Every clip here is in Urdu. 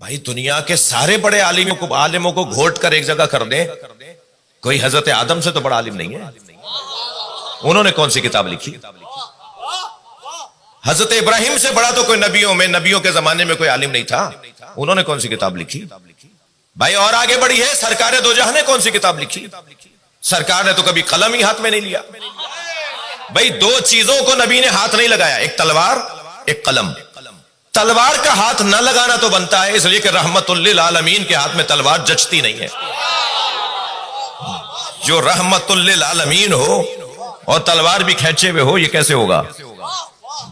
بھائی دنیا کے سارے بڑے عالموں کو گھوٹ کر ایک جگہ کر دیں، کوئی حضرت آدم سے تو بڑا عالم نہیں ہے۔ انہوں نے کون سی کتاب لکھی؟ حضرت ابراہیم سے بڑا تو کوئی نبیوں کے زمانے میں کوئی عالم نہیں تھا، انہوں نے کون سی کتاب لکھی؟ بھائی اور آگے بڑی ہے، سرکار دو جہاں نے کون سی کتاب لکھی؟ سرکار نے تو کبھی قلم ہی ہاتھ میں نہیں لیا۔ بھائی دو چیزوں کو نبی نے ہاتھ نہیں لگایا، ایک تلوار ایک قلم۔ تلوار کا ہاتھ نہ لگانا تو بنتا ہے، اس لیے کہ رحمت للعالمین کے ہاتھ میں تلوار جچتی نہیں ہے۔ جو رحمت للعالمین ہو اور تلوار بھی کھینچے ہوئے ہو، یہ کیسے ہوگا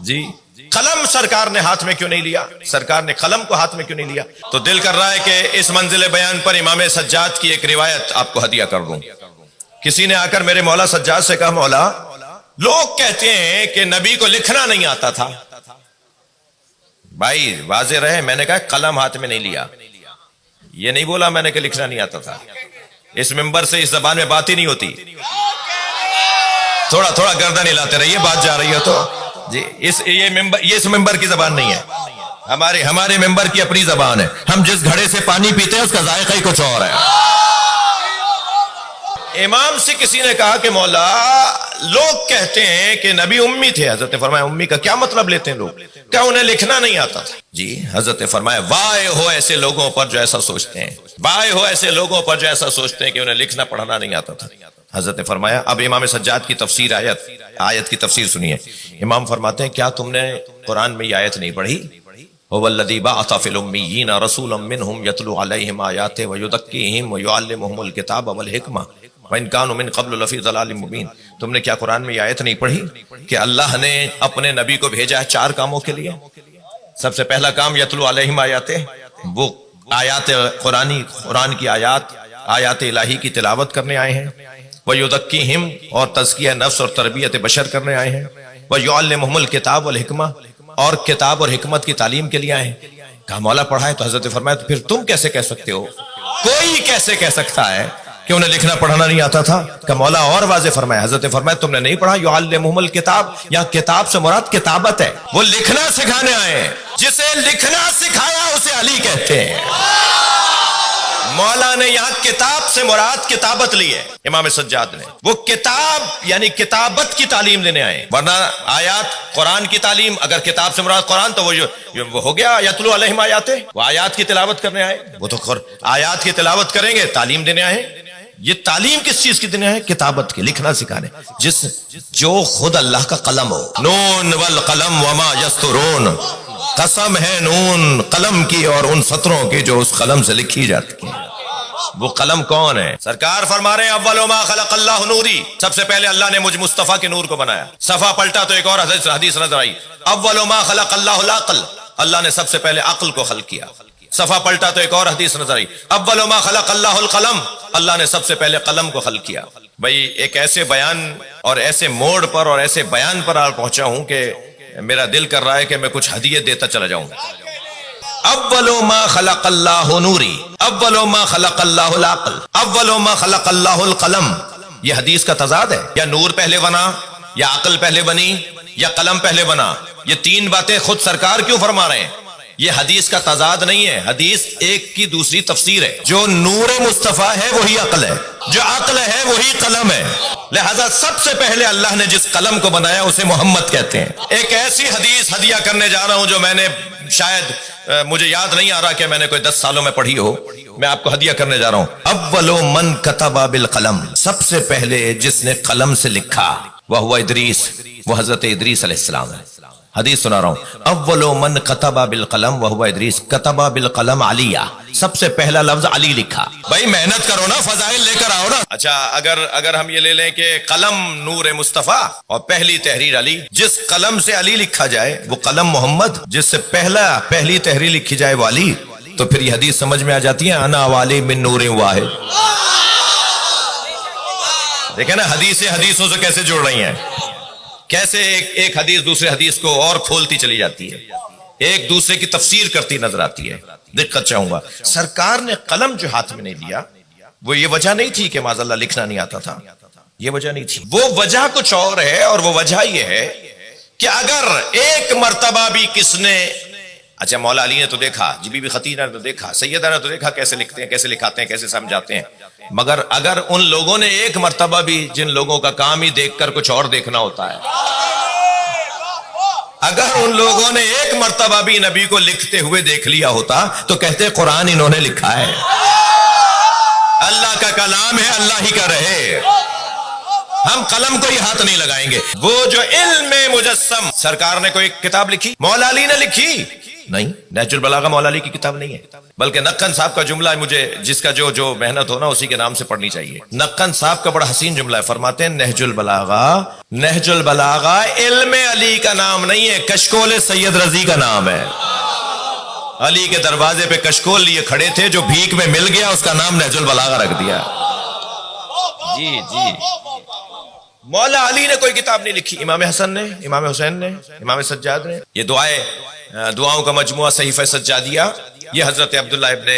جی؟ قلم سرکار نے ہاتھ میں کیوں نہیں لیا؟ سرکار نے قلم کو ہاتھ میں کیوں نہیں لیا؟ تو دل کر رہا ہے کہ اس منزل بیان پر امام سجاد کی ایک روایت آپ کو ہدیہ کر دوں۔ کسی نے آ کر میرے مولا سجاد سے کہا، مولا لوگ کہتے ہیں کہ نبی کو لکھنا نہیں آتا تھا۔ بھائی واضح رہے، میں نے کہا قلم ہاتھ میں نہیں لیا، یہ نہیں بولا میں نے کہ لکھنا نہیں آتا تھا۔ اس ممبر سے اس زبان میں بات ہی نہیں ہوتی، تھوڑا تھوڑا گردن ہلاتے رہیے، بات جا رہی ہے تو جی۔ یہ اس ممبر کی زبان نہیں ہے، ہمارے ممبر کی اپنی زبان ہے۔ ہم جس گھڑے سے پانی پیتے ہیں اس کا ذائقہ ہی کچھ اور ہے۔ امام سے کسی نے کہا کہ مولا لوگ کہتے ہیں کہ نبی امی تھے۔ حضرت نے فرمایا امی کا کیا مطلب لیتے ہیں لوگ؟ کیا انہیں لکھنا نہیں آتا تھا؟ جی۔ حضرت نے فرمایا وائے ہو ایسے لوگوں پر جو ایسا سوچتے ہیں، وائے ہو ایسے لوگوں پر جو ایسا سوچتے ہیں کہ انہیں لکھنا پڑھنا نہیں آتا تھا۔ حضرت نے فرمایا اب امام سجاد کی تفسیر آیت کی تفسیر سنیے۔ امام فرماتے ہیں کیا تم نے قرآن میں یہ آیت نہیں پڑھی؟ هو الذی بعث فی الامیین رسولا منہم یتلو علیہم آیاتہ ویزکیہم ویعلمہم الکتاب والحکمہ وَإِن كَانُوا مِن قَبْلُ لَفِي ضَلَالٍ مُبِينٍ۔ تم نے کیا قرآن میں یہ آیت نہیں پڑھی کہ اللہ نے اپنے نبی کو بھیجا ہے 4 کاموں کے لیے؟ سب سے پہلا کام یتلو علیہم آیاتہ، وہ آیات قرآن کی آیات الہی کی تلاوت کرنے آئے ہیں۔ وَيُزَكِّيهِمْ اور تزکیہ نفس اور تربیت بشر کرنے آئے ہیں۔ وَيُعَلِّمُهُمُ الْكِتَابَ وَالْحِکْمَةَ اور کتاب اور حکمت کی تعلیم کے لیے آئے ہیں۔ کہا مولا پڑھا ہے۔ تو حضرت فرمایا تو پھر تم کیسے کہہ سکتے ہو؟ کوئی کیسے کہہ سکتا ہے کہ انہیں لکھنا پڑھنا نہیں آتا تھا؟ کہ مولا اور واضح فرمایا۔ حضرت فرمایا تم نے نہیں پڑھا یعلمہم الکتاب، یا کتاب سے مراد کتابت ہے، وہ لکھنا سکھانے آئے ہیں۔ جسے لکھنا سکھایا اسے علی کہتے ہیں۔ مولا نے یہاں کتاب سے مراد کتابت لی ہے، امام سجاد نے۔ وہ کتاب یعنی کتابت کی تعلیم لینے آئے، ورنہ آیات قرآن کی تعلیم، اگر کتاب سے مراد قرآن تو وہ ہو گیا یتلو علیہم آیاتہ، وہ آیات کی تلاوت کرنے آئے۔ وہ تو آیات کی تلاوت کریں گے، تعلیم دینے آئے۔ یہ تعلیم کس چیز کی دینے آئے؟ کتابت کی، لکھنا سکھانے، جو خود اللہ کا قلم ہو۔ نون والقلم وما یسطرون، قسم ہے نون قلم کی اور ان سطروں کی جو اس قلم سے لکھی جاتی ہیں۔ وہ قلم کون ہے؟ سرکار فرما رہے ہیں اول ما خلق اللہ نوری، سب سے پہلے اللہ نے مجھ مصطفیٰ کے نور کو بنایا۔ صفحہ پلٹا تو ایک اور حدیث نظر آئی، اول ما خلق اللہ العقل، اللہ نے سب سے پہلے عقل کو خلق کیا۔ صفحہ پلٹا تو ایک اور حدیث نظر آئی، اول ما خلق اللہ القلم، اللہ نے سب سے پہلے قلم کو خلق کیا۔ بھئی ایک ایسے بیان اور ایسے موڑ پر اور ایسے بیان پر آ پہنچا ہوں کہ میرا دل کر رہا ہے کہ میں کچھ ہدیے دیتا چلا جاؤں۔ اول ما خلق اللہ نوری، اول ما خلق اللہ العقل، اول ما خلق اللہ القلم۔ یہ حدیث کا تضاد ہے، یا نور پہلے بنا، یا عقل پہلے بنی، یا قلم پہلے بنا۔ یہ 3 باتیں خود سرکار کیوں فرما رہے ہیں؟ یہ حدیث کا تضاد نہیں ہے، حدیث ایک کی دوسری تفسیر ہے۔ جو نور مصطفیٰ ہے وہی عقل ہے، جو عقل ہے وہی قلم ہے۔ لہذا سب سے پہلے اللہ نے جس قلم کو بنایا اسے محمد کہتے ہیں۔ ایک ایسی حدیث ہدیہ کرنے جا رہا ہوں جو میں نے شاید مجھے یاد نہیں آ رہا کہ میں نے کوئی 10 سالوں میں پڑھی ہو، میں آپ کو ہدیہ کرنے جا رہا ہوں۔ اول من کتب بالقلم، سب سے پہلے جس نے قلم سے لکھا وہ ادریس، وہ حضرت ادریس علیہ السلام ہے۔ حدیث سنا رہا ہوں، اول من کتب بالقلم وهو ادریس کتب بالقلم علیہ، سب سے پہلا لفظ علی لکھا۔ بھائی محنت کرو نا، فضائل لے کر آؤ نا۔ اچھا اگر ہم یہ لے لیں کہ قلم نور مصطفیٰ اور پہلی تحریر علی، جس قلم سے علی لکھا جائے وہ قلم محمد، جس سے پہلی تحریر لکھی جائے وہ علی، تو پھر یہ حدیث سمجھ میں آ جاتی ہے، انا والی من نور واحد۔ دیکھیں نا حدیثوں سے کیسے جڑ رہی ہیں، کیسے ایک حدیث دوسرے حدیث کو اور کھولتی چلی جاتی ہے، ایک دوسرے کی تفسیر کرتی نظر آتی ہے۔ دقت چاہوں گا، سرکار نے قلم جو ہاتھ میں نہیں لیا وہ یہ وجہ نہیں تھی کہ معاذ اللہ لکھنا نہیں آتا تھا، یہ وجہ نہیں تھی، وہ وجہ کچھ اور ہے۔ اور وہ وجہ یہ ہے کہ اگر ایک مرتبہ بھی کس نے اچھا مولا علی نے تو دیکھا، بی بی ختیجہ نے تو دیکھا، سیدہ نے تو دیکھا کیسے لکھتے ہیں، کیسے لکھاتے ہیں، کیسے سمجھاتے ہیں، مگر اگر ان لوگوں نے ایک مرتبہ بھی، جن لوگوں کا کام ہی دیکھ کر کچھ اور دیکھنا ہوتا ہے، اگر ان لوگوں نے ایک مرتبہ بھی نبی کو لکھتے ہوئے دیکھ لیا ہوتا تو کہتے قرآن انہوں نے لکھا ہے، اللہ کا کلام ہے، اللہ ہی کا رہے، ہم قلم کو ہی ہاتھ نہیں لگائیں گے۔ وہ جو علم مجسم، سرکار نے کوئی کتاب لکھی؟ مولا علی نے لکھی؟ نہیں، نہج البلاغہ مولا علی کی کتاب نہیں ہے، بلکہ نقن صاحب کا جملہ ہے، مجھے جس کا جو محنت ہو نا اسی کے نام سے پڑھنی چاہیے۔ نقن صاحب کا بڑا حسین جملہ ہے، فرماتے ہیں نہج البلاغہ علم علی کا نام نہیں ہے، کشکول سید رضی کا نام ہے۔ علی کے دروازے پہ کشکول لیے کھڑے تھے، جو بھیک میں مل گیا اس کا نام نہج البلاغہ رکھ دیا۔ جی جی، مولا علی نے کوئی کتاب نہیں لکھی، امام حسن نے، امام حسین نے، امام سجاد نے۔ یہ دعاؤں کا مجموعہ صحیفہ سجادیہ، یہ حضرت عبداللہ ابن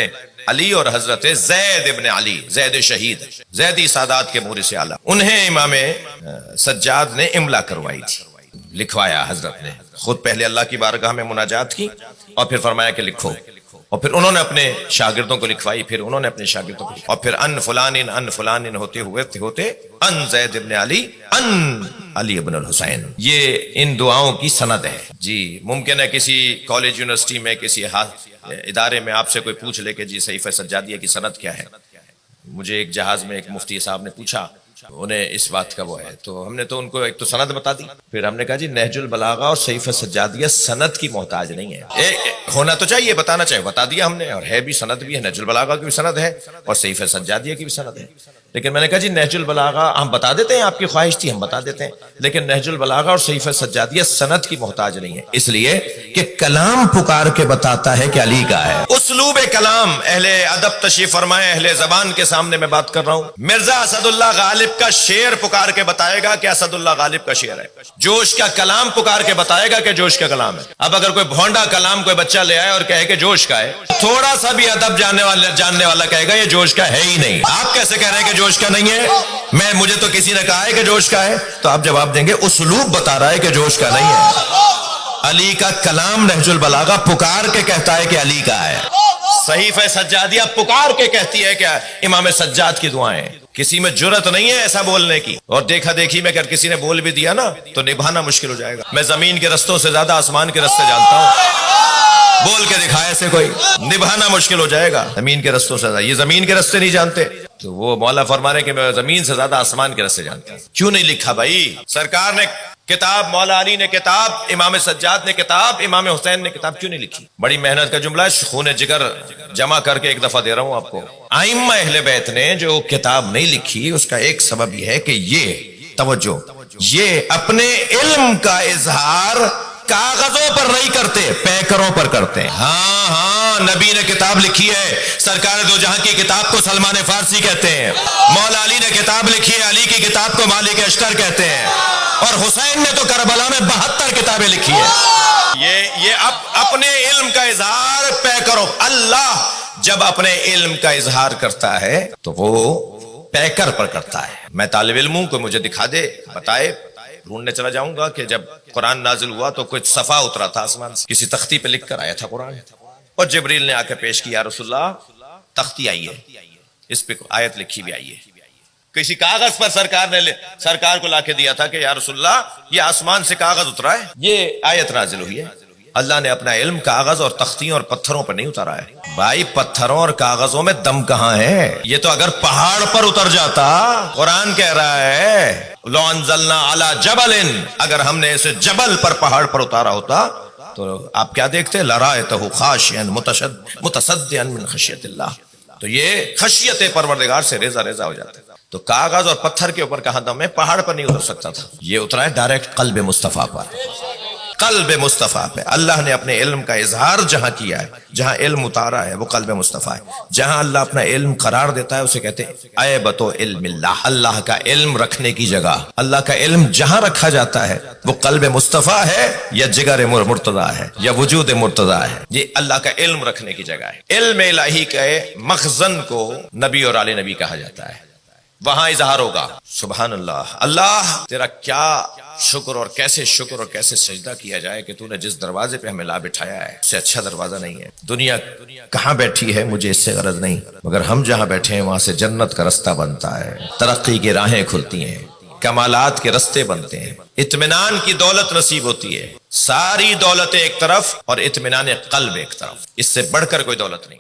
علی اور حضرت زید ابن علی، زید شہید، زیدی سادات کے مورث اعلیٰ، انہیں امام سجاد نے املا کروائی تھی، لکھوایا حضرت نے خود، پہلے اللہ کی بارگاہ میں مناجات کی اور پھر فرمایا کہ لکھو، اور پھر انہوں نے اپنے شاگردوں کو لکھوائی، پھر انہوں نے اپنے شاگردوں کو لکھوائی، اور پھر ان فلان ہوتے ہوتے ان زید ابن علی، ان علی ابن الحسین، یہ ان دعاؤں کی سند ہے۔ جی ممکن ہے کسی کالج یونیورسٹی میں، کسی ادارے میں آپ سے کوئی پوچھ لے کہ جی صحیفہ سجادیہ کی سند کیا ہے۔ مجھے ایک جہاز میں ایک مفتی صاحب نے پوچھا، انہیں اس بات کا وہ ہے، تو ہم نے تو ان کو ایک تو سند بتا دی، پھر ہم نے کہا جی نہج البلاغہ اور صحیفہ سجادیہ سند کی محتاج نہیں ہے، ہونا تو چاہیے، بتانا چاہیے، بتا دیا ہم نے، اور ہے بھی، سند بھی ہے، نہج البلاغہ کی بھی سند ہے اور صحیفہ سجادیہ کی بھی سند ہے۔ لیکن میں نے کہا جی نہج البلاغہ ہم بتا دیتے ہیں، آپ کی خواہش تھی ہم بتا دیتے ہیں، لیکن نہج البلاغہ اور صحیفہ سجادیہ سند کی محتاج نہیں ہے، اس لیے کہ کلام پکار کے بتاتا ہے کہ علی کا ہے۔ اسلوب کلام، اہل ادب تشریف فرمائے، اہل زبان کے سامنے میں بات کر رہا ہوں، مرزا اسد اللہ غالب کا شعر پکار کے بتائے گا کہ اسد اللہ غالب کا شعر ہے، جوش کا کلام پکار کے بتائے گا کہ جوش کا کلام ہے۔ اب اگر کوئی بھونڈا کلام کوئی بچہ لے آئے اور کہے کہ جوش کا ہے، تھوڑا سا بھی ادب جاننے والا کہے گا یہ جوش کا ہے ہی نہیں۔ آپ کیسے کہہ رہے ہیں کہ جوش کا نہیں ہے؟ مجھے تو کسی نے کہا ہے کہ جوش کا ہے، تو آپ جواب دیں گے اسلوب بتا رہا ہے کہ جوش کا نہیں ہے۔ علی کا کلام نہج البلاغہ پکار کے کہتا ہے کہ علی کا ہے، صحیفہ سجادیہ پکار کے کہتی ہے کہ امام سجاد کی دعائیں۔ کسی میں جرت نہیں ہے ایسا بولنے کی، اور دیکھا دیکھی میں اگر کسی نے بول بھی دیا نا تو نبھانا مشکل ہو جائے گا۔ میں زمین کے رستوں سے زیادہ آسمان کے رستے جانتا ہوں، بول کے دکھائے سے کوئی نبھانا مشکل ہو جائے گا، زمین کے رستوں سے زیادہ۔ یہ زمین کے رستے نہیں جانتے تو وہ مولا فرما رہے کہ میں زمین سے زیادہ آسمان کے رستے جانتا ہوں۔ کیوں نہیں لکھا بھائی؟ سرکار نے کتاب، مولا علی نے کتاب، امام سجاد نے کتاب، امام حسین نے کتاب کیوں نہیں لکھی؟ بڑی محنت کا جملہ ہے، خون جگر جمع کر کے ایک دفعہ دے رہا ہوں آپ کو۔ ائمہ اہل بیت نے جو کتاب نہیں لکھی اس کا ایک سبب یہ ہے کہ یہ توجہ، یہ اپنے علم کا اظہار کاغذوں پر نہیں کرتے، پیکروں پر کرتے ہیں۔ ہاں نبی نے کتاب لکھی ہے، سرکار دو جہاں کی کتاب کو سلمان فارسی کہتے ہیں، مولا علی نے کتاب لکھی ہے، علی کی کتاب کو مالک اشتر کہتے ہیں، اور حسین نے تو کربلا میں 72 کتابیں لکھی ہیں۔ یہ اپنے علم کا اظہار پیکروں، اللہ جب اپنے علم کا اظہار کرتا ہے تو وہ پیکر پر کرتا ہے۔ میں طالب علم ہوں، کوئی مجھے دکھا دے، بتائے، ڈھونڈنے چلا جاؤں گا کہ جب قرآن نازل ہوا تو کچھ صفحہ اترا تھا آسمان سے، کسی تختی پہ لکھ کر آیا تھا قرآن، اور جبریل نے آ کے پیش کیا، رسول اللہ تختی آئی ہے، اس پہ آیت لکھی بھی آئی ہے۔ کسی کاغذ پر سرکار کو لا کے دیا تھا کہ یا رسول اللہ یہ آسمان سے کاغذ اترا ہے، یہ آیت نازل ہوئی ہے۔ اللہ نے اپنا علم کاغذ اور تختیوں اور پتھروں پر نہیں اتارا ہے۔ بھائی پتھروں اور کاغذوں میں دم کہاں ہے؟ یہ تو اگر پہاڑ پر اتر جاتا، قرآن کہہ رہا ہے لو انزلنا علی جبل، اگر ہم نے اسے جبل پر، پہاڑ پر اتارا ہوتا تو آپ کیا دیکھتے؟ لرأیتہ خاشعا متصدعا من خشیۃ اللہ، تو یہ خشیت پروردگار سے ریزہ ریزہ ہو جاتا ہے۔ تو کاغذ اور پتھر کے اوپر کہاں دم ہے؟ پہاڑ پر نہیں اتر سکتا تھا، یہ اترا ہے ڈائریکٹ قلب مصطفیٰ پر، قلب مصطفیٰ پہ۔ اللہ نے اپنے علم کا اظہار جہاں کیا ہے، جہاں علم اتارا ہے وہ قلب مصطفیٰ ہے۔ جہاں اللہ اپنا علم قرار دیتا ہے اسے کہتے ہیں ایبت علم اللہ، اللہ کا علم رکھنے کی جگہ۔ اللہ کا علم جہاں رکھا جاتا ہے وہ قلب مصطفیٰ ہے یا جگر مرتضیٰ ہے یا وجود مرتضیٰ ہے، یہ اللہ کا علم رکھنے کی جگہ ہے۔ علم الہی کے مخزن کو نبی اور آل نبی کہا جاتا ہے۔ وہاں اظہار ہوگا. سبحان اللہ. اللہ تیرا کیا شکر اور کیسے سجدہ کیا جائے کہ تو نے جس دروازے پہ ہمیں لا بٹھایا ہے اس سے اچھا دروازہ نہیں ہے. دنیا کہاں بیٹھی ہے مجھے اس سے غرض نہیں، مگر ہم جہاں بیٹھے ہیں وہاں سے جنت کا رستہ بنتا ہے، ترقی کی راہیں کھلتی ہیں، کمالات کے رستے بنتے ہیں، اطمینان کی دولت نصیب ہوتی ہے. ساری دولت ایک طرف اور اطمینان قلب ایک طرف، اس سے بڑھ کر کوئی دولت نہیں.